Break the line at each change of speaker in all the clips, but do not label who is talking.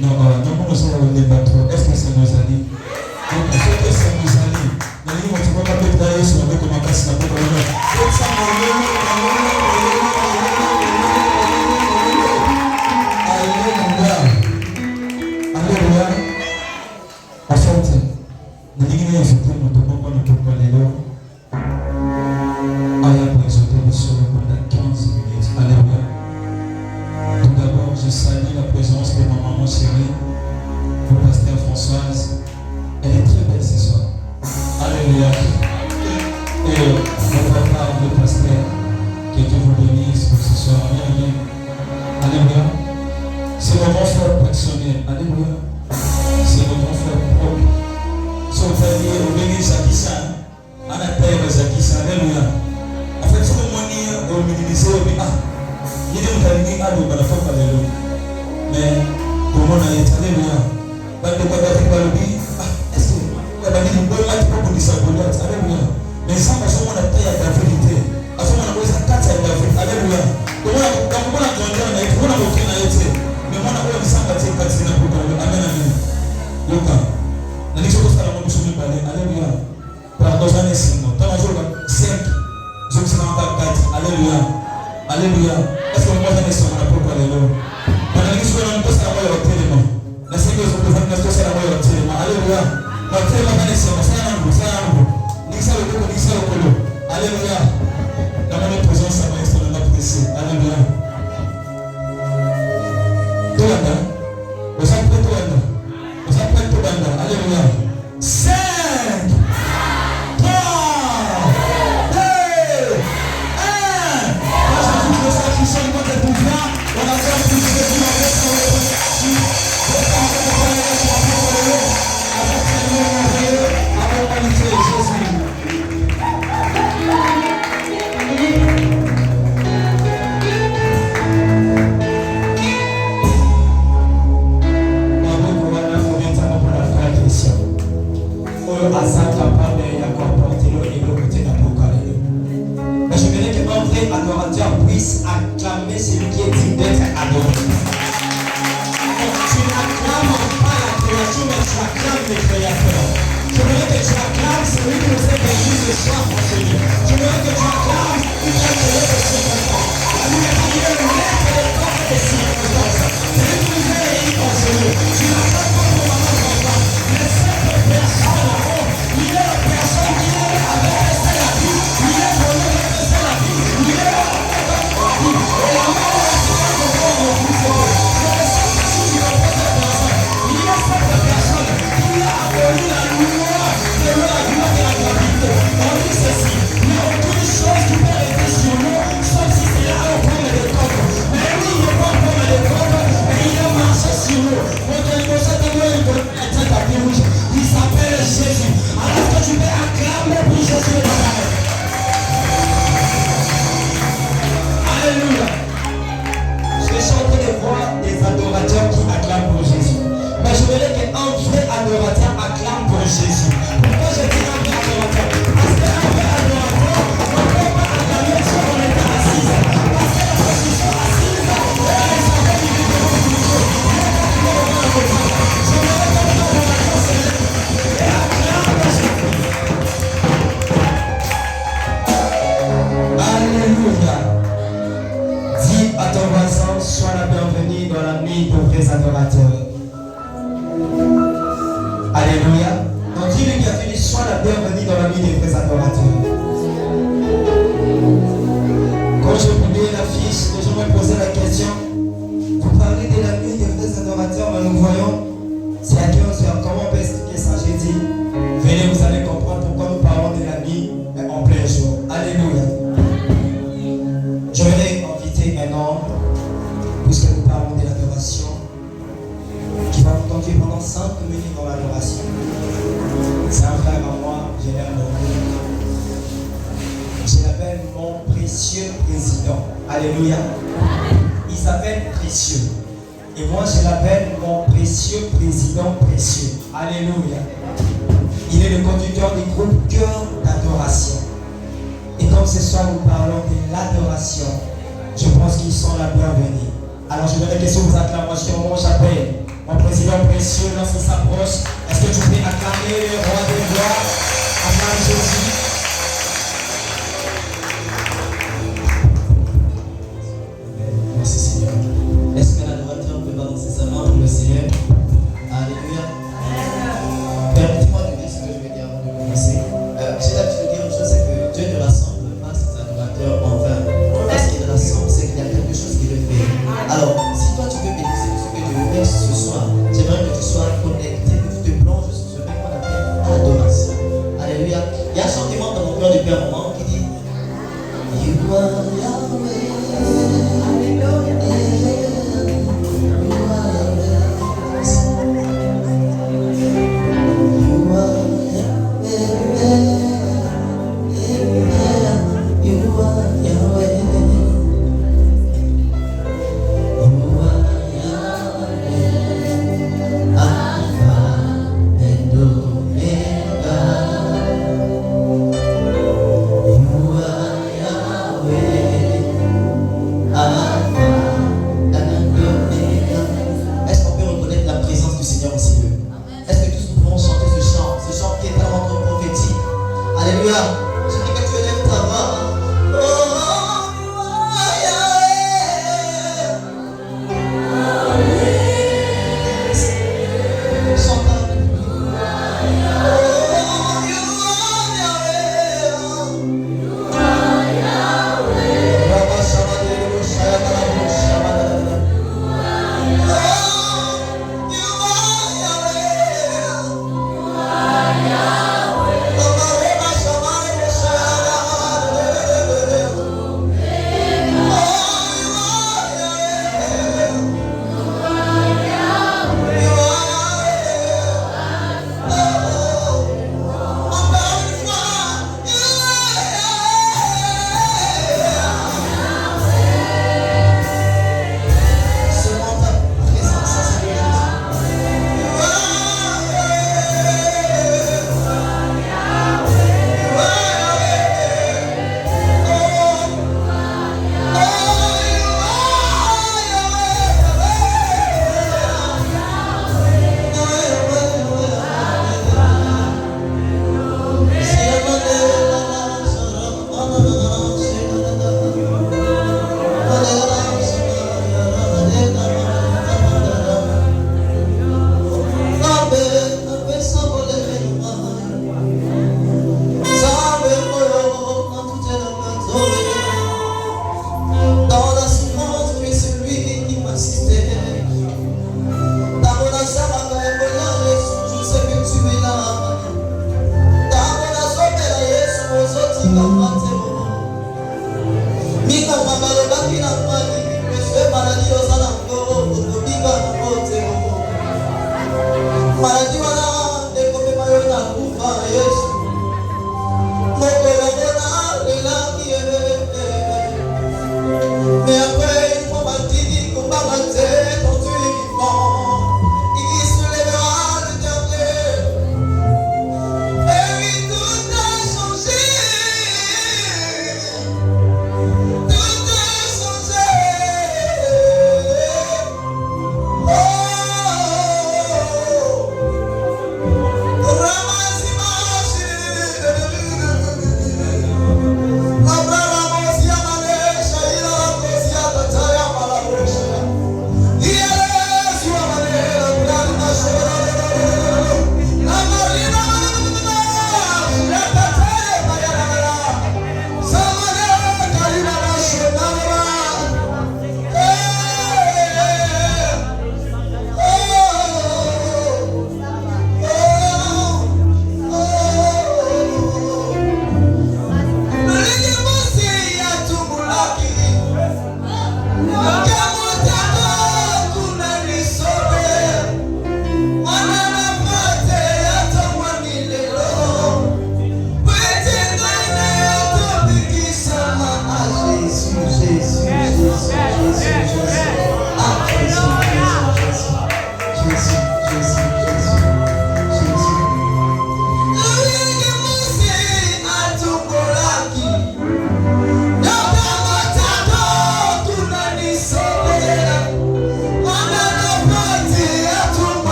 Non, nous sommes les bateaux. Est-ce que c'est nos amis? Donc, est-ce que c'est nos amis? Dans les livres, tu ne peux pas peut-être d'ailleurs sur le comment casse la peau. Alléluia. Alléluia. En fait, nous disons que nous ne pouvons pas les lois. Aya pour exhorter sur le pendant 15 minutes. Alléluia. Tout d'abord, je salue la présence de ma maman chérie, le pasteur Françoise. Elle est très belle ce soir. Alléluia. Et votre part, le pasteur, que Dieu vous bénisse pour ce soir. Bien. Alléluia. C'est le grand frère personnel. Alléluia. C'est le grand frère propre. Si vous allez au béni Zakissa, à la terre Zakissa. Alléluia. En fait, si vous m'en au ministère, il y a des gens qui ont la foi. Mais pour moi, il y a des alléluia. Est-ce que vous avez dit que vous avez dit ça? Mais ça, parce qu'on a taille à la vérité. À ce moment-là, on a quatre à la vérité. Alléluia. Comment on a grandi en Haïti, on a aucun Haïti. Mais on a dit ça, parce que c'est pour nous. Amen, amen. Yoka. La mission de la mission de parler. Alléluia. Par 2 années, 5 mois. Tant jour 5. Je suis en 4. Alléluia. Alléluia. Est-ce que moi, j'en ai sur ma propre alléluia? Dans la mission de la mission, c'est la moyenne tellement. La sécurité de la mission, c'est la moyenne tellement. Alléluia. La tellement, c'est un peu. Alléluia. Dans mon présence, ça va être apprécié. Alléluia. Toanda. Vous êtes prêts, Toanda? Vous êtes prêts, Toanda? Alléluia. 5, 3, 2, 1. Moi, j'ajoute le sang qui sonne contre le pouvoir. On a fait un peu de adorateur puisse acclamer celui qui est digne d'être adoré. Tu n'acclames pas la créature, mais tu acclames le créateur. Je voudrais que tu acclames celui qui nous est béni ce soir, mon Seigneur. Je voudrais que tu acclames celui qui a créé le circonstance. Alléluia, qui est le maître des corps des circonstances. Celui qui nous est béni, mon Seigneur. Tu n'acclames pas pour maman papa, mais cette personne là-haut, il est la personne qui est avec la vie. Il est pour nous avec la vie. Il est là. Il s'appelle Jésus. Alors que tu peux acclamer pour Jésus. Alléluia. Je vais chanter les voix des adorateurs qui acclament pour Jésus. Mais je voudrais qu'un vrai adorateur acclame pour Jésus. Pourquoi je dis un vrai adorateur? Parce qu'un vrai adorateur ne peut pas acclamer si on est assis. Parce que la position assise, elle est sans vérité de position. Je voudrais que l'adorateur se lève et acclame pour Jésus. Alléluia. Dis à ton voisin, sois la bienvenue dans la nuit de vrais adorateurs. Alléluia. Donc dis-lui bienvenue, sois la bienvenue dans la nuit des vrais adorateurs. Quand je publiais l'affiche, les gens me posaient la question, vous parlez de la nuit des vrais adorateurs, mais nous voyons, c'est à 15h, comment on peut expliquer ça? J'ai dit, venez, vous allez comprendre pourquoi nous parlons de la nuit en plein jour. Alléluia. Je vais inviter un homme, puisque nous parlons de l'adoration, qui va nous conduire pendant 5 minutes dans l'adoration. C'est un frère à moi, je l'aime beaucoup. Je l'appelle mon précieux président. Alléluia. Il s'appelle Précieux. Et moi, je l'appelle mon précieux président précieux. Alléluia. Il est le conducteur du groupe Cœur d'adoration. Et comme ce soir nous parlons de l'adoration, je pense qu'ils sont la bienvenue. Alors je voudrais que si vous acclamez, moi j'appelle Mon président précieux, lorsqu'il s'approche, est-ce que tu peux acclamer le roi des rois? Acclame Jésus. Merci Seigneur. Est-ce que l'adorateur peut balancer sa main pour le Seigneur? Alléluia. Permettez-moi de dire ce que je vais dire avant de commencer. J'ai l'habitude de dire une chose, c'est que Dieu ne rassemble pas ses adorateurs en vain. Parce qu'il rassemble, c'est qu'il y a quelque chose qui le fait. Alors, si toi tu veux bénéficier de ce que Dieu veut faire ce soir, j'aimerais que tu sois connecté, que tu te plonges sur ce qu'on appelle adoration. Alléluia. Il y a un chant qui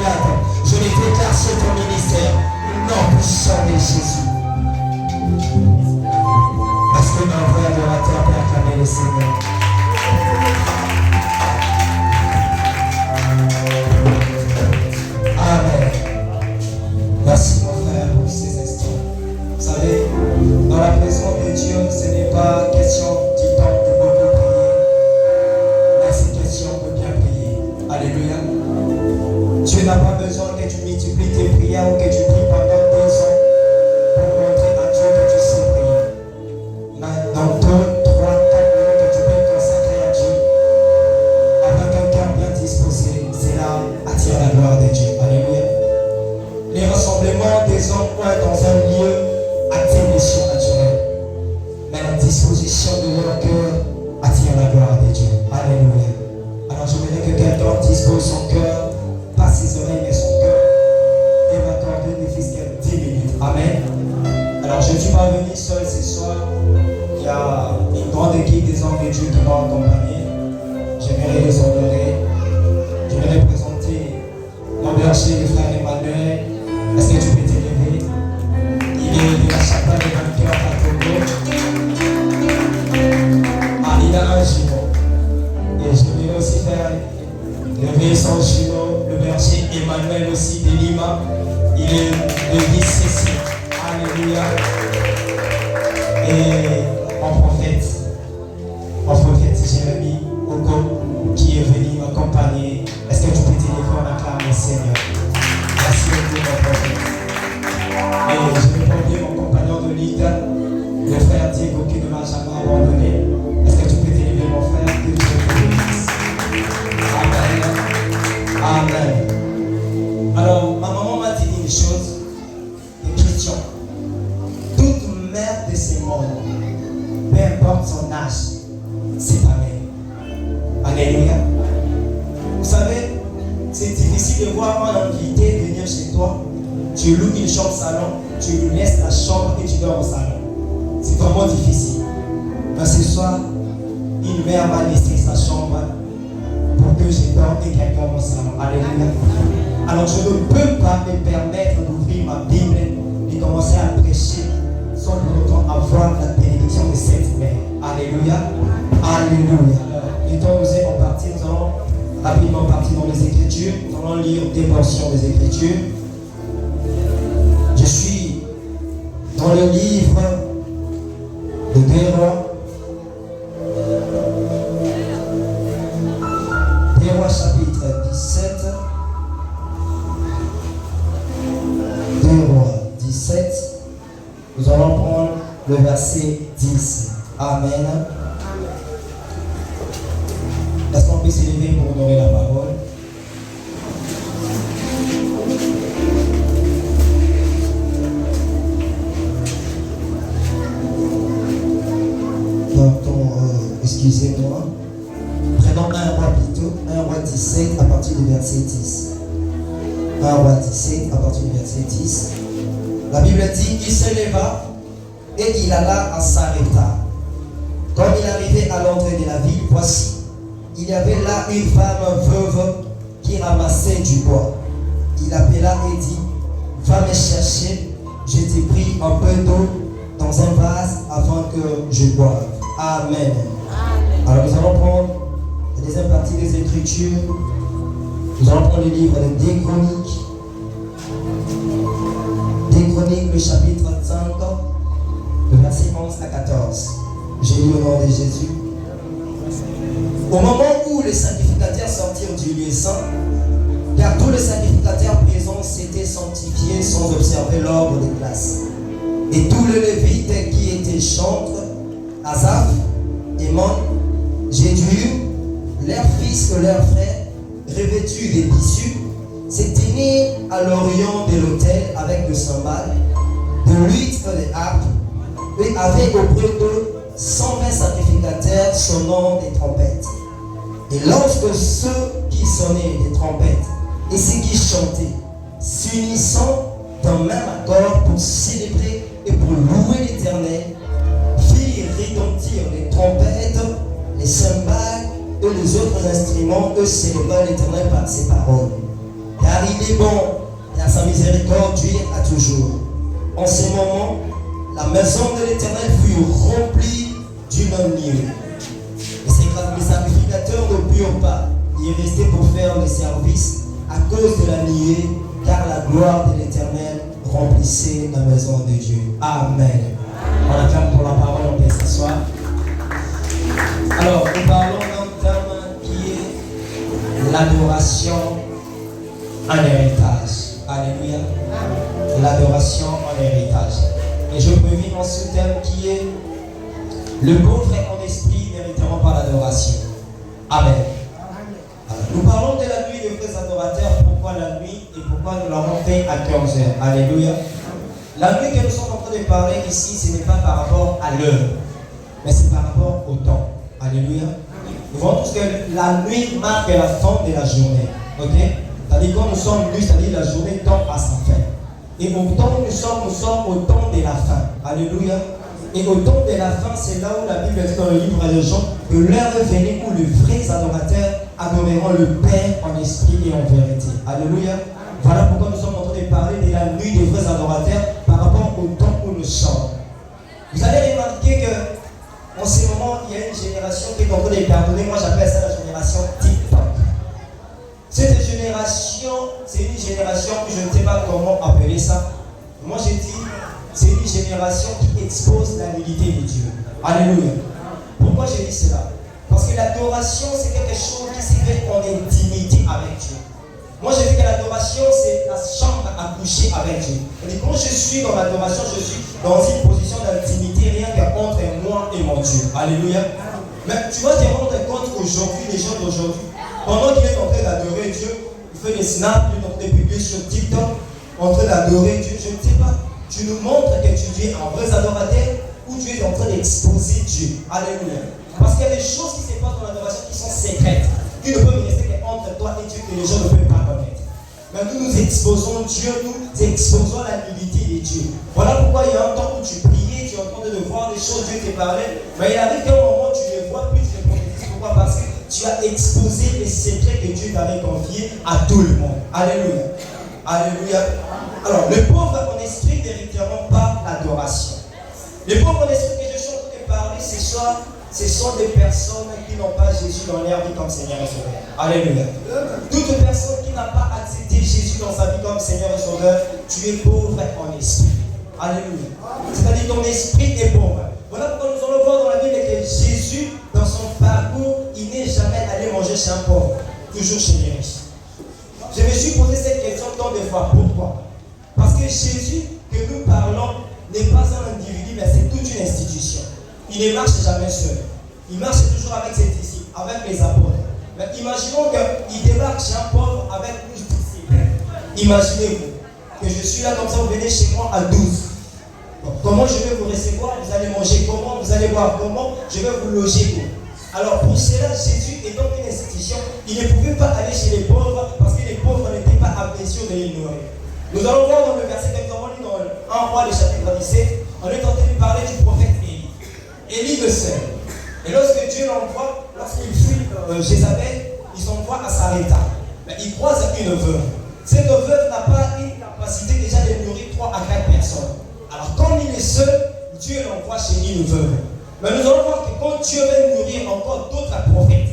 dominante. Je les déclare sur ton ministère. Non, puissant de Jésus. Est-ce que un vrai adorateur peut acclamer le Seigneur? Amen. Merci mon frère pour ces instants. Vous savez, dans la présence de Dieu, ce n'est pas question du temps de beaucoup prier, mais c'est question de bien prier. Alléluia. Dieu n'a pas besoin que tu multiplies tes prières ou que tu pries pendant 2 ans pour montrer à Dieu que tu sais prier. Mais dans 2, 3, 4 minutes que tu peux consacrer à Dieu, avec un cœur bien disposé, cela attire la gloire de Dieu. Alléluia. Les rassemblements des hommes dans un lieu attirent les surnaturels. Mais la disposition de leur cœur attire la gloire de Dieu. Alléluia. Alors je voudrais que quelqu'un dispose son cœur, pas ses oreilles mais son cœur, et m'accorder ne fût-ce que 10 minutes. Amen. Alors je ne suis pas venu seul ce soir. Il y a une grande équipe des hommes de Dieu qui m'ont accompagné. J'aimerais les honorer. Je vais présenter mon berger, le frère Emmanuel. Est-ce que tu peux t'élever? Il est de la chapelle de vainqueurs à Togo. Ah, il a un jumeau. Et je vais aussi faire lever son jumeau, le berger Emmanuel aussi de Lima. Il est de l'ICC. Alléluia. Et mon prophète Jérémie Oko, qui est venu m'accompagner. Est-ce que tu peux t'élever en acclamant le Seigneur? Merci beaucoup mon prophète. Et je vais prendre mon compagnon de leader, le frère Diego qui ne m'a jamais abandonné. Est-ce que tu peux t'élever mon frère? Que Dieu te bénisse. Amen. Amen. Alors, ma maman m'a dit une chose, une question. Toute mère de ces mondes, peu importe son âge, c'est pareil. Alléluia. Vous savez, c'est difficile de voir un invité venir chez toi. Tu loues une chambre salon, tu lui laisses la chambre et tu dors au salon. C'est vraiment difficile. Mais ce soir, une mère m'a laissé sa chambre pour que je dorme et qu'elle dorme au salon. Alléluia. Alors je ne peux pas me permettre d'ouvrir ma Bible et commencer à prêcher sans pour autant avoir la bénédiction de cette mère. Alléluia. Alléluia. Alors, étant nous sommes partis, nous allons rapidement partir dans les Écritures. Nous allons lire des portions des Écritures. Je suis dans le livre de 2 Rois. 2 Rois chapitre 17. 2 Rois 17. Nous allons prendre le verset 10. Amen. Est-ce qu'on peut s'élever pour honorer la parole? Excusez-moi. Prenons 1 Roi plutôt. 1 Roi 17 à partir du verset 10. 1 Roi 17 à partir du verset 10. La Bible dit, il se leva et il alla à Sarepta. Comme il arrivait à l'entrée de la ville, voici, il y avait là une femme veuve qui ramassait du bois. Il appela et dit, va me chercher, je t'ai pris un peu d'eau dans un vase afin que je boive. Amen. Alors nous allons prendre la deuxième partie des Écritures. Nous allons prendre le livre des Chroniques. Des Chroniques, le chapitre 5, le verset 11 à 14. J'ai lu au nom de Jésus. Au moment où les sacrificateurs sortirent du lieu saint, car tous les sacrificateurs présents s'étaient sanctifiés sans observer l'ordre des classes. Et tous les Lévites qui étaient chantres, Asaph, Émon, Jédur, leurs fils et leurs frères, revêtus des tissus, se tenaient à l'orient de l'autel avec le cymbale, de l'huile et des harpes, et avaient auprès d'eux 120 sacrificateurs sonnant des trompettes. Et lorsque ceux qui sonnaient des trompettes et ceux qui chantaient, s'unissant d'un même accord pour célébrer et pour louer l'Éternel, firent retentir les trompettes, les cymbales et les autres instruments, eux célébrant l'Éternel par ses paroles. Car car il est bon et à sa miséricorde dure à toujours. En ce moment, la maison de l'Éternel fut remplie d'une nuée. Et les sacrificateurs ne purent pas y rester pour faire le service à cause de la nuée, car la gloire de l'Éternel remplissait la maison de Dieu. Amen. On acclame pour la parole, on peut s'asseoir. Alors, nous parlons d'un thème qui est l'adoration en héritage. Alléluia. L'adoration en héritage. Et je préviens dans ce thème qui est le pauvre en esprit n'hériteront pas l'adoration. Amen. Alors, nous parlons de la nuit des vrais adorateurs. Pourquoi la nuit et pourquoi nous l'avons fait à 15h. Alléluia. La nuit que nous sommes en train de parler ici, ce n'est pas par rapport à l'heure, mais c'est par rapport au temps. Alléluia. Nous voyons tous que la nuit marque la fin de la journée. Ok? C'est-à-dire quand nous sommes nus, c'est-à-dire la journée tend à sa fin. Et au temps où nous sommes au temps de la fin. Alléluia. Et au temps de la fin, c'est là où la Bible dit dans le livre de Jean que l'heure est venue où les vrais adorateurs adoreront le Père en esprit et en vérité. Alléluia. Voilà pourquoi nous sommes en train de parler de la nuit des vrais adorateurs par rapport au temps où nous sommes. Vous allez remarquer que en ce moment, il y a une génération qui est en train de pardonner. Moi, j'appelle ça la génération TikTok. Cette génération, c'est une génération que je ne sais pas comment appeler ça. Moi, je dis, c'est une génération qui expose la nudité de Dieu. Alléluia. Pourquoi je dis cela? Parce que l'adoration, c'est quelque chose qui se fait en intimité avec Dieu. Moi, je dis que l'adoration, c'est la chambre à coucher avec Dieu. Et quand je suis dans l'adoration, je suis dans une position d'intimité, rien qu'entre moi et mon Dieu. Alléluia. Mais tu vas te rendre compte qu'aujourd'hui, les gens d'aujourd'hui, pendant qu'il est en train d'adorer Dieu, il fait des snaps, il est en train de publier sur TikTok, en train d'adorer Dieu. Je ne sais pas. Tu nous montres que tu es un vrai adorateur ou tu es en train d'exposer Dieu. Alléluia. Parce qu'il y a des choses qui se passent dans l'adoration qui sont secrètes, qui ne peuvent rester qu'entre toi et Dieu, que les gens ne peuvent pas connaître. Mais nous exposons Dieu, nous exposons la nudité de Dieu. Voilà pourquoi il y a un temps où tu priais, tu es en train de voir des choses, Dieu te parlait, mais il arrive qu'à un moment tu ne les vois plus, tu les prophétises. Pourquoi? Parce que tu as exposé les secrets que Dieu t'avait confiés à tout le monde. Alléluia. Alléluia. Alors, les pauvres en esprit n'hériteront pas l'adoration. Les pauvres en esprit que je suis en train de parler ce soir, ce sont des personnes qui n'ont pas Jésus dans leur vie comme Seigneur et Sauveur. Alléluia. Toute personne qui n'a pas accepté Jésus dans sa vie comme Seigneur et Sauveur, tu es pauvre en esprit. Alléluia. C'est-à-dire ton esprit est pauvre. Voilà pourquoi nous allons voir dans la Bible que Jésus, dans son parcours, il n'est jamais allé manger chez un pauvre, toujours chez les riches. Je me suis posé cette question tant de fois. Pourquoi? Parce que Jésus que nous parlons n'est pas un individu, mais c'est toute une institution. Il ne marche jamais seul. Il marche toujours avec ses disciples, avec les apôtres. Mais imaginons qu'il débarque chez un pauvre avec 12 disciples. Imaginez-vous que je suis là comme ça, vous venez chez moi à 12. Donc, comment je vais vous recevoir? Vous allez manger comment? Vous allez boire comment? Je vais vous loger où? Alors pour cela, Jésus étant une institution, il ne pouvait pas aller chez les pauvres parce que les pauvres n'étaient pas appréciés de les nourrir. Nous allons voir dans le verset que nous avons lu dans 1 Roi, le chapitre 17, on est en train de parler du prophète Élie. Élie le seul. Et lorsque Dieu l'envoie, lorsqu'il fuit Jézabel, il s'envoie à Sarepta. Mais il croise une veuve. Cette veuve n'a pas une capacité déjà de nourrir 3 à 4 personnes. Alors comme il est seul, Dieu l'envoie chez une veuve. Mais nous allons voir que quand Dieu veut nourrir encore d'autres prophètes,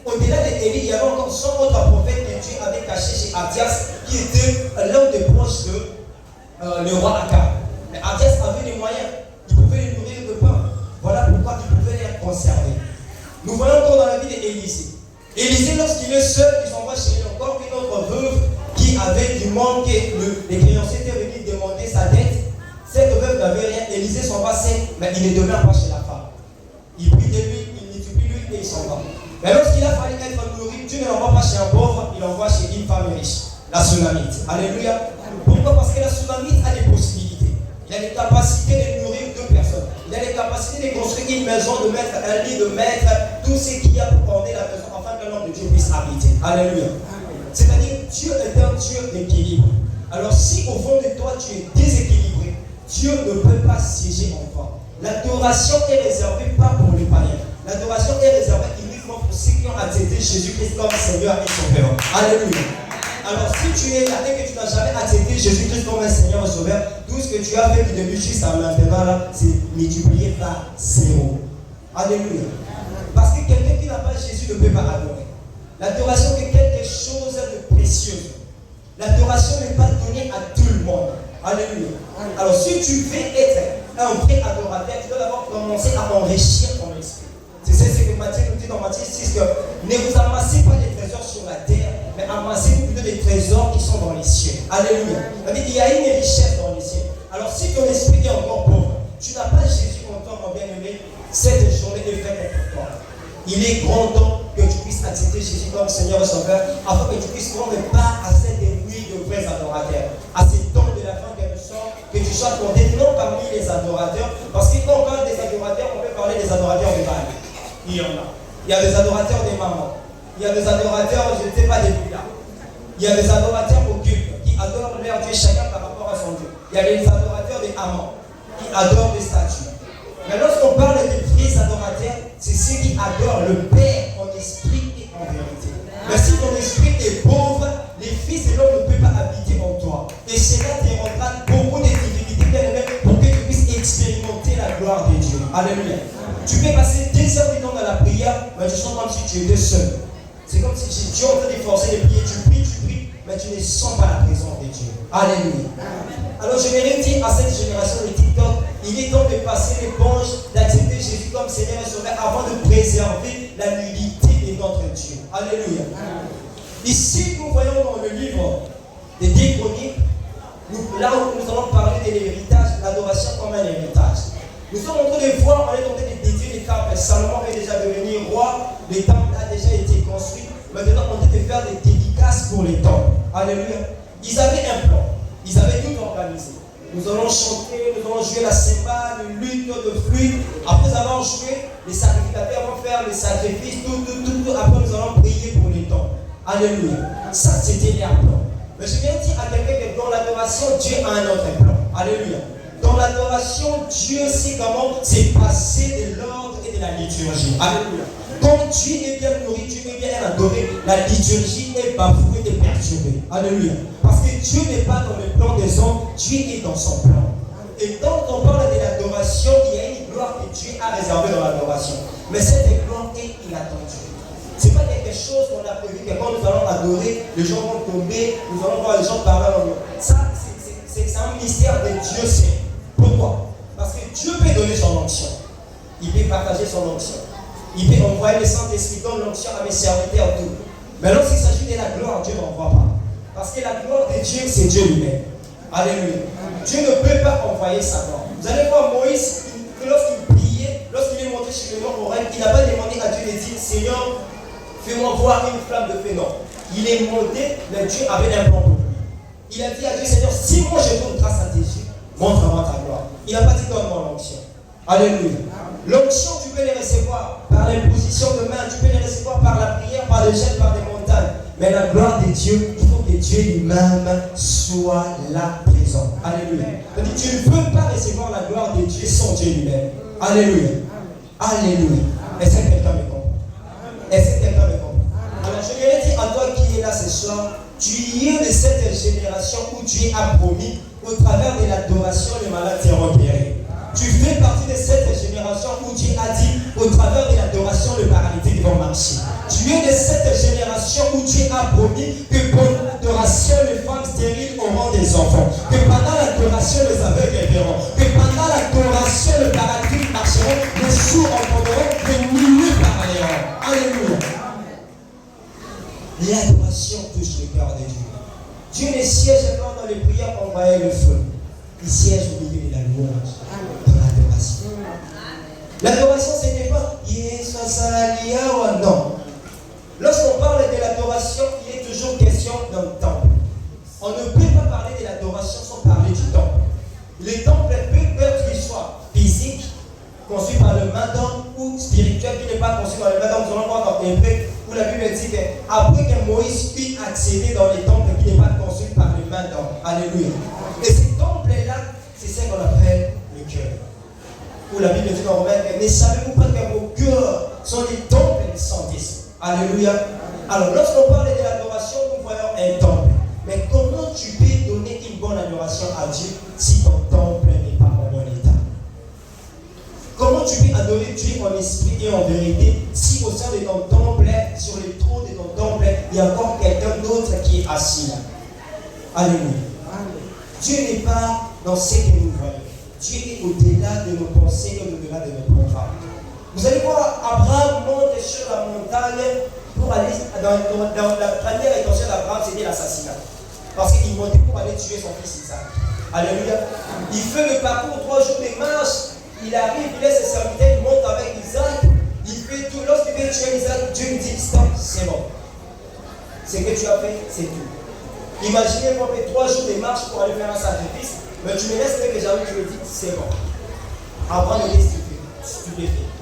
au-delà d'Élie, il y avait encore 100 autres prophètes que Dieu avait cachés chez Abdias, qui était l'un des proches de le roi Akab. Mais Abdias avait les moyens, il pouvait les nourrir de pain. Voilà pourquoi il pouvait les conserver. Nous voyons encore dans la vie d'Élisée. Élisée, lorsqu'il est seul, il s'envoie chez encore une autre veuve qui avait du monde, que les créanciers étaient venus demander sa dette. Cette veuve n'avait rien, Élisée s'en va seul, mais il ne demeure pas chez la femme. Il prie de lui, il multiplie lui et il s'en va. Mais lorsqu'il a fallu être nourri, Dieu ne l'envoie pas chez un pauvre, il l'envoie chez une femme riche, la Sunamite. Alléluia. Pourquoi? Parce que la Sunamite a des possibilités. Il a les capacités de nourrir 2 personnes. Il a les capacités de construire une maison, de mettre un lit, de mettre tout ce qu'il y a pour orner la maison, afin que l'homme de Dieu puisse habiter. Alléluia. C'est-à-dire, Dieu est un Dieu d'équilibre. Alors si au fond de toi tu es déséquilibré, Dieu ne peut pas siéger en toi. L'adoration est réservée pas pour les païens. L'adoration est réservée uniquement pour ceux qui ont accepté Jésus-Christ comme Seigneur et Sauveur. Alléluia. Alors si tu es là et que tu n'as jamais accepté Jésus-Christ comme un Seigneur et Sauveur, tout ce que tu as fait du début jusqu'à maintenant là, c'est multiplié par 0. Alléluia. Parce que quelqu'un qui n'a pas Jésus ne peut pas adorer. L'adoration est quelque chose de précieux. L'adoration n'est pas donnée à tout le monde. Alléluia. Alors si tu veux être un vrai adorateur, tu dois d'abord commencer à enrichir ton esprit. C'est ce que Matthieu nous dit dans Matthieu 6, que ne vous amassez pas des trésors sur la terre, mais amassez plutôt des trésors qui sont dans les cieux. Alléluia. Il y a une richesse dans les cieux. Alors si ton esprit est encore pauvre, tu n'as pas Jésus en toi, mon bien-aimé, cette journée est faite pour toi. Il est grand temps que tu puisses accepter Jésus comme Seigneur et Sauveur, afin que tu puisses prendre part à cette nuit de vrais adorateurs, à ces temps de la fin que nous sommes, que tu sois compté non parmi les adorateurs, parce que quand on parle des adorateurs, on peut parler des adorateurs de Baal. Il y en a. Il y a des adorateurs des mamans. Il y a des adorateurs, je ne sais pas, des Bouddhas. Il y a des adorateurs occultes qui adorent leur Dieu chacun par rapport à son Dieu. Il y a des adorateurs des amants qui adorent des statues. Mais lorsqu'on parle des vrais adorateurs, c'est ceux qui adorent le Père en esprit et en vérité. Mais si ton esprit est pauvre, les fils de l'homme ne peuvent pas habiter en toi. Et cela te rendra beaucoup de difficultés pour que tu puisses expérimenter la gloire de Dieu. Alléluia. Tu peux passer 2 heures du temps dans la prière, mais tu sens comme si tu étais seul. C'est comme si tu es en train de forcer de prier, tu pries, mais tu ne sens pas la présence de Dieu. Alléluia. Alors je vais dire à cette génération de TikTok, il est temps de passer l'éponge, d'accepter Jésus comme Seigneur et Sauveur avant de préserver la nudité de notre Dieu. Alléluia. Ici, nous voyons dans le livre des 10 Chroniques, là où nous allons parler de l'héritage, l'adoration comme un héritage. Nous sommes en train de voir, on est en train de dédier les temples. Salomon est déjà devenu roi, les temples ont déjà été construits. Maintenant, on est en train de faire des dédicaces pour les temples. Alléluia. Ils avaient un plan, ils avaient tout organisé. Nous allons chanter, nous allons jouer la cymbale, le luth, le flûte. Après avoir joué, les sacrificateurs vont faire les sacrifices, tout. Après, nous allons prier pour les temples. Alléluia. Ça, c'était leur plan. Mais je viens dire à quelqu'un que dans l'adoration, Dieu a un autre plan. Alléluia. Dans l'adoration, Dieu sait comment c'est passer de l'ordre et de la liturgie. Alléluia. Quand Dieu est bien nourri, Dieu est bien adoré, la liturgie est bafouée et perturbée. Alléluia. Parce que Dieu n'est pas dans le plan des hommes, Dieu est dans son plan. Et quand on parle de l'adoration, il y a une gloire que Dieu a réservée dans l'adoration. Mais cette gloire est inattendue. Ce n'est pas quelque chose qu'on a prévu que quand nous allons adorer, les gens vont tomber, nous allons voir les gens parler en nous. Ça, c'est un mystère de Dieu seul. Pourquoi? Parce que Dieu peut donner son onction. Il peut partager son onction. Il peut envoyer le Saint-Esprit, donne l'onction à mes serviteurs tout. Mais lorsqu'il s'agit de la gloire, Dieu n'envoie pas. Parce que la gloire de Dieu, c'est Dieu lui-même. Alléluia. Dieu ne peut pas envoyer sa gloire. Vous allez voir Moïse, lorsqu'il priait, lorsqu'il est monté chez le mont Horeb, il n'a pas demandé à Dieu de dire, Seigneur, fais-moi voir une flamme de feu. Non. Il est monté, mais Dieu avait un plan pour lui. Il a dit à Dieu, Seigneur, si moi je donne grâce à tes yeux, montre-moi ta gloire. Il n'a pas dit donne-moi l'onction. Alléluia. L'onction, tu peux les recevoir par l'imposition de main, tu peux les recevoir par la prière, par le gel, par des montagnes. Mais la gloire de Dieu, il faut que Dieu lui-même soit là présent. Alléluia. Tu ne peux pas recevoir la gloire de Dieu sans Dieu lui-même. Alléluia. Alléluia. Est-ce que quelqu'un me comprend? Est-ce que quelqu'un me comprend? Alors je vais dire à toi qui est là ce soir, tu es de cette génération où Dieu a promis, au travers de l'adoration, les malades seront guéris. Tu fais partie de cette génération où Dieu a dit, au travers de l'adoration, les paralytiques vont marcher. Tu es de cette génération où Dieu a promis que pendant l'adoration, les femmes stériles auront des enfants. Que pendant l'adoration, les aveugles verront. Que pendant l'adoration, les paralytiques marcheront. Les sourds entendront. Les muets parleront. Alléluia. L'adoration touche le cœur de Dieu. Dieu ne siège pas dans les prières pour envoyer le feu. Il siège au milieu de la louange. Dans l'adoration. L'adoration, ce n'est pas non. Lorsqu'on parle de l'adoration, il est toujours question d'un temple. On ne peut pas parler de l'adoration sans parler du temple. Le temple peut être qu'il soit physique, construit par le main d'homme, ou spirituel qui n'est pas construit par le main d'homme. Nous allons voir dans Hébreux où la Bible dit qu'après que Moïse puisse accéder dans les temples qui n'est pas construit par les mains d'homme. Alléluia. Et ces temples-là, c'est ce qu'on appelle le cœur. Où la Bible dit dans Romains, mais savez-vous pas que vos cœurs sont des temples du Saint-Esprit? Alléluia. Alors, lorsqu'on parle de l'adoration, nous voyons un temple. Dieu en esprit et en vérité, si au sein de ton temple, sur le trône de ton temple, il y a encore quelqu'un d'autre qui est assis là. Alléluia. Dieu n'est pas dans ce que nous voyons. Dieu est au-delà de nos pensées et au-delà de nos programmes. Vous allez voir, Abraham monte sur la montagne pour aller dans la première intention d'Abraham, c'était l'assassinat. Parce qu'il montait pour aller tuer son fils Isaac. Alléluia. Il fait le parcours 3 jours de marche. Il arrive, il laisse ses serviteurs, il monte avec Isaac. Il fait tout. Lorsqu'il veut tuer Isaac, Dieu lui dit stop, c'est bon. Ce que tu as fait, c'est tout. Imaginez qu'on fait 3 jours de marche pour aller faire un sacrifice, mais tu me laisses que jamais tu me dis c'est bon. Abraham est stupéfait.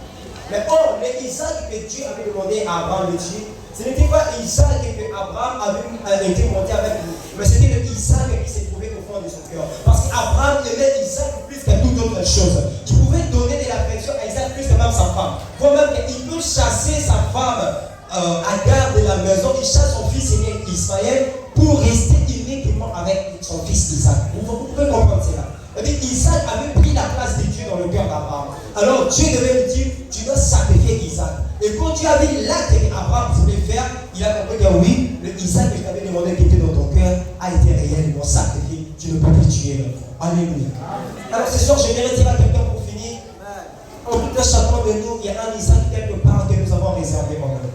Mais or, l'Isaac que Dieu avait demandé à Abraham de tuer, ce n'était pas Isaac que Abraham avait été monté avec lui, mais c'était le Isaac qui s'est trouvé au fond de son cœur. Parce qu'Abraham aimait Isaac plus que toute autre chose. Il pouvait donner de l'affection à Isaac plus que même sa femme. Quand même qu'il peut chasser sa femme Agar de la maison, il chasse son fils aîné Ismaël pour rester uniquement avec son fils Isaac. Vous pouvez comprendre cela. Isaac avait pris la place de Dieu dans le cœur d'Abraham. Alors Dieu devait lui dire, tu dois sacrifier Isaac. Et quand Dieu a vu l'acte qu'Abraham voulait faire, il a compris que oui, le Isaac que je t'avais demandé qui était dans ton cœur a été réellement sacrifié. Tu ne peux plus tuer l'enfant. Alléluia. Alors ce soir, je vais dire à quelqu'un pour finir. En tout cas, chacun de nous, il y a un Isaac quelque part que nous avons réservé en nous.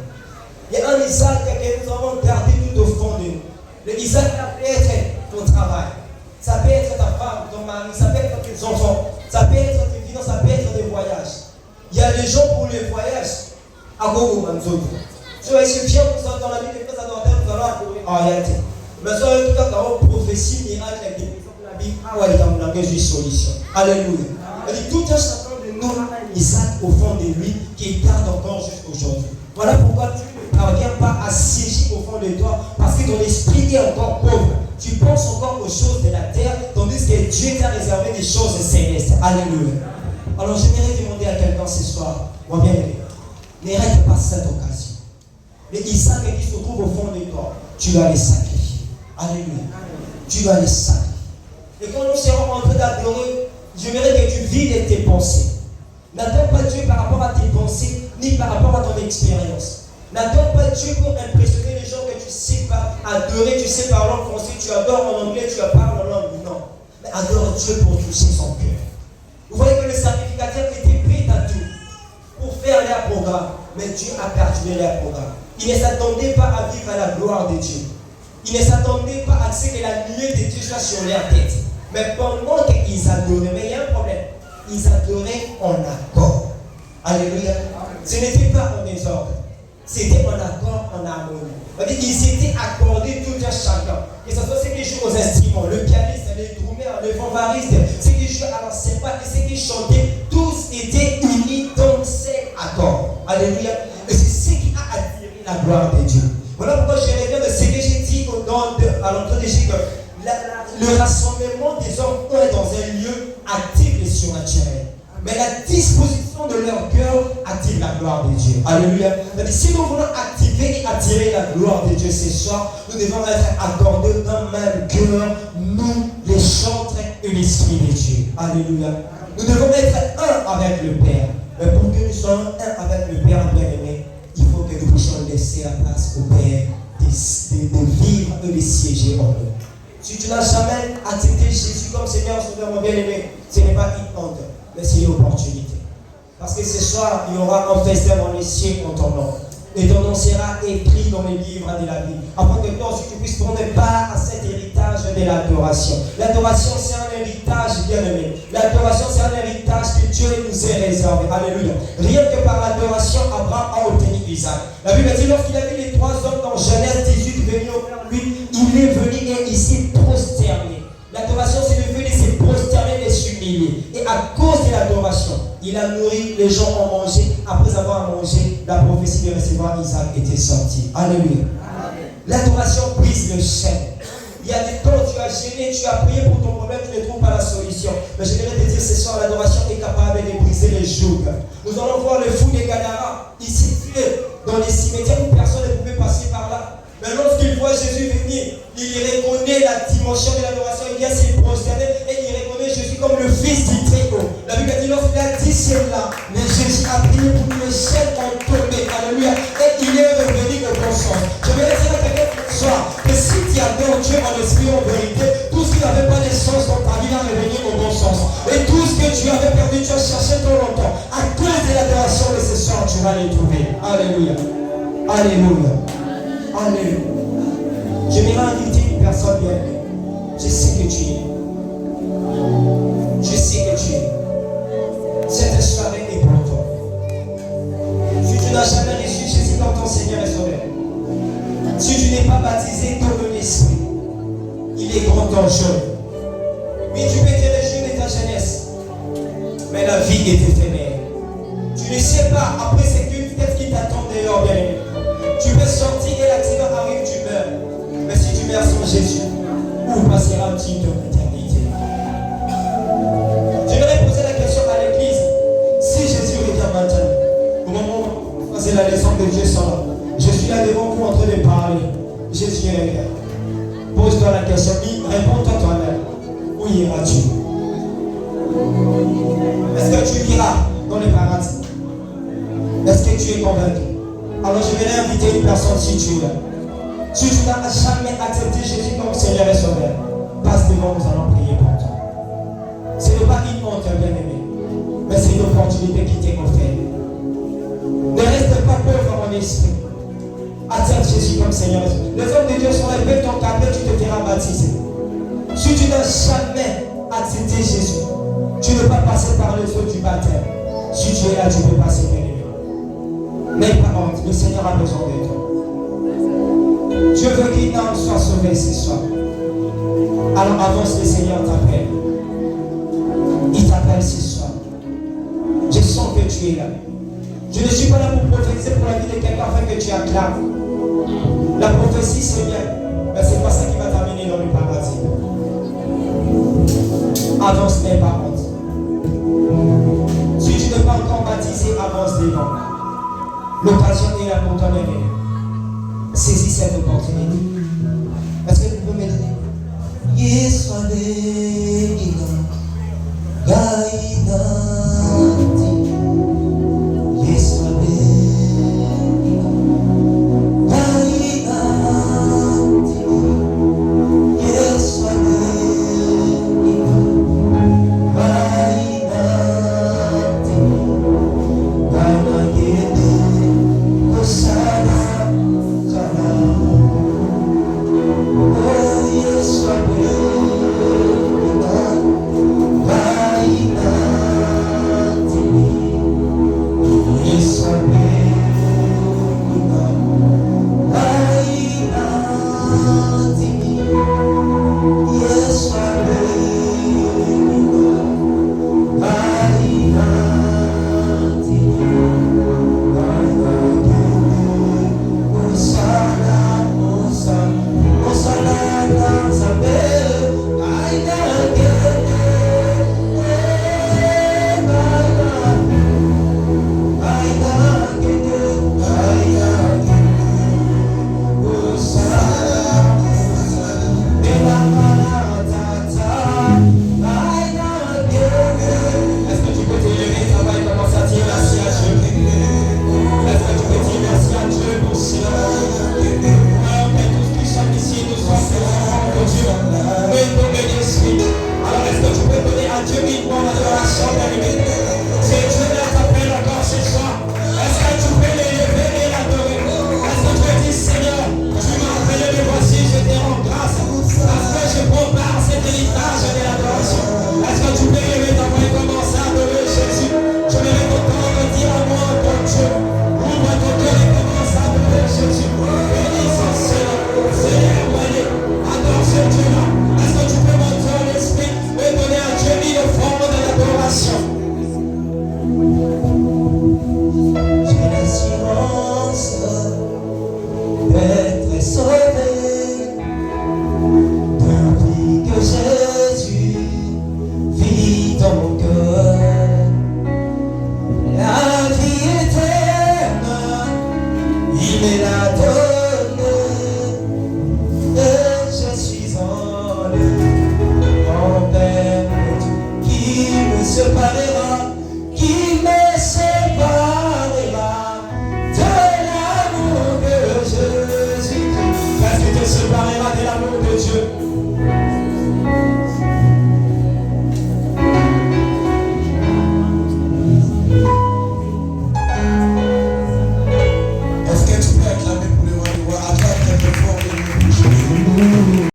Il y a un Isaac que nous avons gardé tout au fond de nous. Le Isaac, ça peut être ton travail. Ça peut être ta femme, ton mari, ça peut être tes enfants, ça peut être tes finances, ça peut être des voyages. Il y a des gens pour les voyages. À Gogo, Manzogo. Je vais essayer de faire ça dans la vie de Christ à Dortel, nous allons accourir en réalité. Mais ça, en tout cas, dans une prophétie, miracle, avec des personnes de la Bible, ah ouais, il y a une solution. Alléluia. Il dit tout un chacun de nous a un Isaac au fond de lui qui garde encore jusqu'aujourd'hui. Voilà pourquoi tu ne parviens pas à siéger au fond de toi, parce que ton esprit est encore pauvre. Tu penses encore aux choses de la terre, tandis que Dieu t'a réservé des choses célestes. Alléluia. Alors j'aimerais demander à quelqu'un ce soir, moi bien aimé, ne rate pas cette occasion. Mais Isaac qui se trouve au fond de toi, tu dois les sacrifier. Alléluia. Tu dois les sacrifier. Et quand nous serons en train d'adorer, j'aimerais que tu vides tes pensées. N'attends pas Dieu par rapport à tes pensées, ni par rapport à ton expérience. N'attends pas Dieu pour impressionner les gens que tu sais pas adorer, tu sais parler en français, tu adores en anglais, tu parles en langue. Non. Mais adore Dieu pour toucher son cœur. Vous voyez que le sacrificateur était prêt à tout pour faire leur programme. Mais Dieu a perturbé leur programme. Il ne s'attendait pas à vivre à la gloire de Dieu. Il ne s'attendait pas à ce que la nuée de Dieu soit sur leur tête. Mais pendant qu'ils adoraient, mais il y a un problème. Ils adoraient en accord. Alléluia. Ce n'était pas en désordre. C'était en accord, en harmonie. Ils étaient accordés tout un chacun. Que ce soit ceux qui jouent aux instruments, le pianiste, les drummers, le fanfariste, ceux qui jouent à la cymbale et ceux qui chantaient, tous étaient unis dans cet accord. Alléluia. Et c'est ce qui a attiré la gloire de Dieu. Voilà pourquoi je reviens de ce que j'ai dit à l'entrée de Jésus. Le rassemblement des hommes est dans un lieu actif et surnaturel. Mais la disposition de leur cœur attire la gloire de Dieu. Alléluia. Si nous voulons activer et attirer la gloire de Dieu ce soir, nous devons être accordés d'un même cœur, nous, les chantres et l'Esprit de Dieu. Alléluia. Nous devons être un avec le Père. Mais pour que nous soyons un avec le Père bien-aimé, il faut que nous puissions laisser la place au Père de vivre et de siéger en nous. Si tu n'as jamais accepté Jésus comme Seigneur, Sauveur, mon bien-aimé, ce n'est pas une honte, mais c'est une opportunité. Parce que ce soir, il y aura un festin dans les cieux en ton nom. Et ton nom sera écrit dans les livres de la vie. Afin que toi aussi tu puisses prendre part à cet héritage de l'adoration. L'adoration, c'est un héritage bien-aimé. L'adoration, c'est un héritage que Dieu nous est réservé. Alléluia. Rien que par l'adoration, Abraham a obtenu Isaac. La Bible dit, lorsqu'il a vu les 3 hommes dans Genèse 18 venir auprès de lui, il est venu et il s'est prosterné. L'adoration, c'est le fait de se prosterner et s'humilier. Et à cause de l'adoration, il a nourri, les gens ont mangé. Après avoir mangé, la prophétie de recevoir Isaac était sortie. Alléluia. L'adoration brise le chêne. Il y a des temps où tu as gêné, tu as prié pour ton problème, tu ne trouves pas la solution. Mais je voudrais te dire ce soir, l'adoration est capable de briser les jougs. Nous allons voir le fou des Gadara. Il s'est tué dans les cimetières où personne ne pouvait passer par là. Mais lorsqu'il voit Jésus venir, il reconnaît la dimension de l'adoration, il vient se prosterner et il reconnaît Jésus comme le Fils du Très-Haut. La Bible dit lorsqu'il a dit cela, mais Jésus a pris vas les trouver. Alléluia. Alléluia. Alléluia. Je vais inviter une personne bien aimée. Je sais que tu es. Je sais que tu es. Cette soirée est pour toi. Si tu n'as jamais reçu Jésus comme ton Seigneur et Sauveur, si tu n'es pas baptisé dans l'Esprit, il est grand dangereux. Oui, tu peux te réjouir de ta jeunesse, mais la vie est éphémère. Tu ne sais pas, après c'est qu'une tête qui t'attend dehors, bien aimé. Tu peux sortir et l'accident arrive, tu meurs. Mais si tu meurs sans Jésus, où passera-t-il ton éternité? Je vais poser la question à l'église. Si Jésus revient maintenant, au moment où vous faisiez la leçon de Dieu sans là, je suis là devant vous en train de parler. Jésus revient. Pose-toi la question, réponds-toi toi-même. Où iras-tu? Est-ce que tu iras dans le paradis? Est-ce que tu es convaincu? Alors je vais inviter une personne si tu es là. Si tu n'as jamais accepté Jésus comme Seigneur et Sauveur, passe devant, nous allons prier pour toi. Ce n'est pas une honte, bien-aimé, mais c'est une opportunité qui t'est offerte. Ne reste pas pauvre en esprit. Accepte Jésus comme Seigneur et Sauveur. Les hommes de Dieu sont là, ils peuvent t'encadrer, tu te feras baptiser. Si tu n'as jamais accepté Jésus, tu ne peux pas passer par le feu du baptême. Si tu es là, tu peux passer, bien-aimé. N'aie pas honte, le Seigneur a besoin de toi. Dieu veut qu'une âme soit sauvée ce soir. Alors avance, le Seigneur t'appelle. Il t'appelle ce soir. Je sens que tu es là. Je ne suis pas là pour prophétiser pour la vie de quelqu'un afin que tu acclames. La prophétie c'est bien, mais ce n'est pas ça qui va t'amener dans le paradis. Avance, n'aie pas honte. Si tu n'es pas encore baptisé, avance devant. L'occasion est là pour toi-même. Saisis cette opportunité. Est-ce que tu peux me donner?
séparera de l'amour de Dieu.